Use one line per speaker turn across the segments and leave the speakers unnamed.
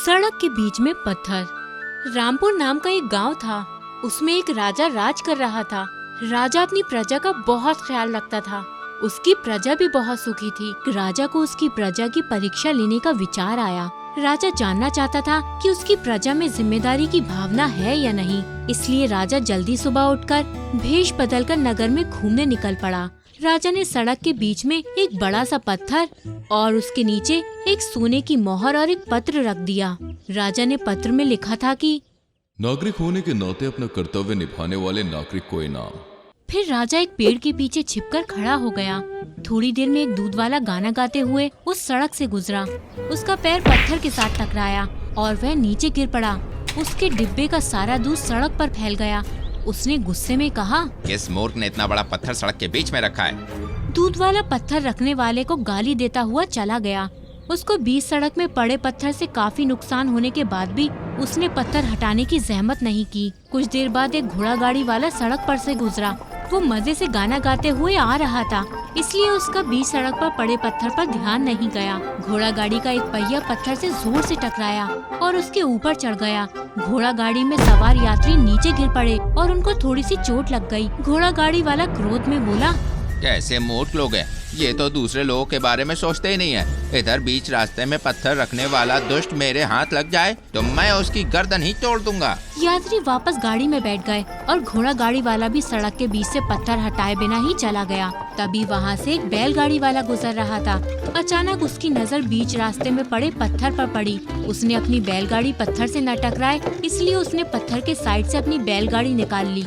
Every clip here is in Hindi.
सड़क के बीच में पत्थर। रामपुर नाम का एक गांव था। उसमें एक राजा राज कर रहा था। राजा अपनी प्रजा का बहुत ख्याल रखता था। उसकी प्रजा भी बहुत सुखी थी। राजा को उसकी प्रजा की परीक्षा लेने का विचार आया। राजा जानना चाहता था कि उसकी प्रजा में जिम्मेदारी की भावना है या नहीं। इसलिए राजा जल्दी सुबह उठकर भेष बदलकर नगर में घूमने निकल पड़ा। राजा ने सड़क के बीच में एक बड़ा सा पत्थर और उसके नीचे एक सोने की मोहर और एक पत्र रख दिया। राजा ने पत्र में लिखा था कि
नागरिक होने के नाते अपना कर्तव्य निभाने वाले नागरिक को इनाम।
फिर राजा एक पेड़ के पीछे छिपकर खड़ा हो गया। थोड़ी देर में एक दूध वाला गाना गाते हुए उस सड़क से गुजरा। उसका पैर पत्थर के साथ टकराया और वह नीचे गिर पड़ा। उसके डिब्बे का सारा दूध सड़क पर फैल गया। उसने गुस्से में कहा,
किस मूर्ख ने इतना बड़ा पत्थर सड़क के बीच में रखा है?
दूध वाला पत्थर रखने वाले को गाली देता हुआ चला गया। उसको बीच सड़क में पड़े पत्थर से काफी नुकसान होने के बाद भी उसने पत्थर हटाने की जहमत नहीं की। कुछ देर बाद एक घोड़ा गाड़ी वाला सड़क पर से गुजरा। वो मजे से गाना गाते हुए आ रहा था, इसलिए उसका बीच सड़क पर पड़े पत्थर पर ध्यान नहीं गया। घोड़ा गाड़ी का एक पहिया पत्थर से जोर से टकराया और उसके ऊपर चढ़ गया। घोड़ा गाड़ी में सवार यात्री नीचे गिर पड़े और उनको थोड़ी सी चोट लग गई। घोड़ा गाड़ी वाला क्रोध में बोला,
कैसे मूर्ख लोग हैं, ये तो दूसरे लोगों के बारे में सोचते ही नहीं है। इधर बीच रास्ते में पत्थर रखने वाला दुष्ट मेरे हाथ लग जाए तो मैं उसकी गर्दन ही तोड़ दूंगा।
यात्री वापस गाड़ी में बैठ गए और घोड़ा गाड़ी वाला भी सड़क के बीच से पत्थर हटाए बिना ही चला गया। तभी वहाँ से एक बैलगाड़ी वाला गुजर रहा था। अचानक उसकी नजर बीच रास्ते में पड़े पत्थर पर पड़ी। उसने अपनी बैलगाड़ी पत्थर से न टकराए, इसलिए उसने पत्थर के साइड से अपनी बैलगाड़ी निकाल ली।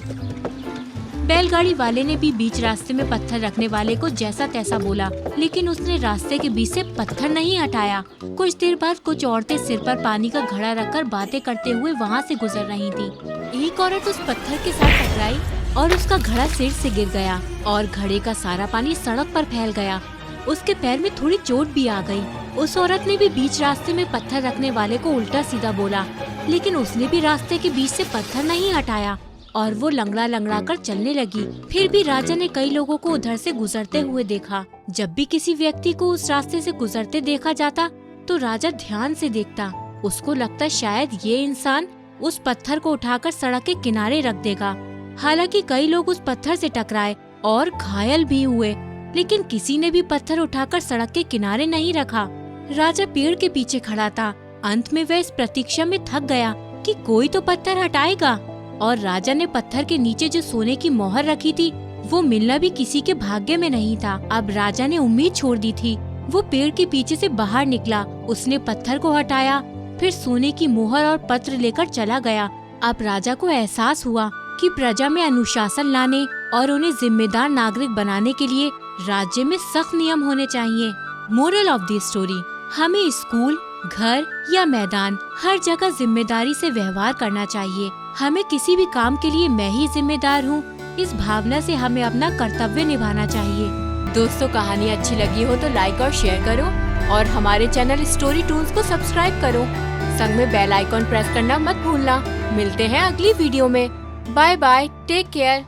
बैलगाड़ी वाले ने भी बीच रास्ते में पत्थर रखने वाले को जैसा तैसा बोला, लेकिन उसने रास्ते के बीच से पत्थर नहीं हटाया। कुछ देर बाद कुछ औरतें सिर पर पानी का घड़ा रखकर बातें करते हुए वहाँ से गुजर रही थी। एक औरत उस पत्थर के साथ टकराई और उसका घड़ा सिर से गिर गया और घड़े का सारा पानी सड़क पर फैल गया। उसके पैर में थोड़ी चोट भी आ गई। उस औरत ने भी बीच रास्ते में पत्थर रखने वाले को उल्टा सीधा बोला, लेकिन उसने भी रास्ते के बीच से पत्थर नहीं हटाया और वो लंगड़ा लंगड़ा कर चलने लगी। फिर भी राजा ने कई लोगों को उधर से गुजरते हुए देखा। जब भी किसी व्यक्ति को उस रास्ते से गुजरते देखा जाता तो राजा ध्यान से देखता। उसको लगता शायद ये इंसान उस पत्थर को उठाकर सड़क के किनारे रख देगा। हालांकि कई लोग उस पत्थर से टकराए और घायल भी हुए, लेकिन किसी ने भी पत्थर उठाकर सड़क के किनारे नहीं रखा। राजा पेड़ के पीछे खड़ा था। अंत में वह इस प्रतीक्षा में थक गया कि कोई तो पत्थर हटाएगा, और राजा ने पत्थर के नीचे जो सोने की मोहर रखी थी वो मिलना भी किसी के भाग्य में नहीं था। अब राजा ने उम्मीद छोड़ दी थी। वो पेड़ के पीछे से बाहर निकला। उसने पत्थर को हटाया, फिर सोने की मोहर और पत्र लेकर चला गया। अब राजा को एहसास हुआ कि प्रजा में अनुशासन लाने और उन्हें जिम्मेदार नागरिक बनाने के लिए राज्य में सख्त नियम होने चाहिए। मोरल ऑफ द स्टोरी, हमें स्कूल, घर या मैदान हर जगह जिम्मेदारी से व्यवहार करना चाहिए। हमें किसी भी काम के लिए मैं ही जिम्मेदार हूँ, इस भावना से हमें अपना कर्तव्य निभाना चाहिए। दोस्तों, कहानी अच्छी लगी हो तो लाइक और शेयर करो और हमारे चैनल स्टोरी टून्स को सब्सक्राइब करो। संग में बेल आइकॉन प्रेस करना मत भूलना। मिलते हैं अगली वीडियो में। Bye bye, take care.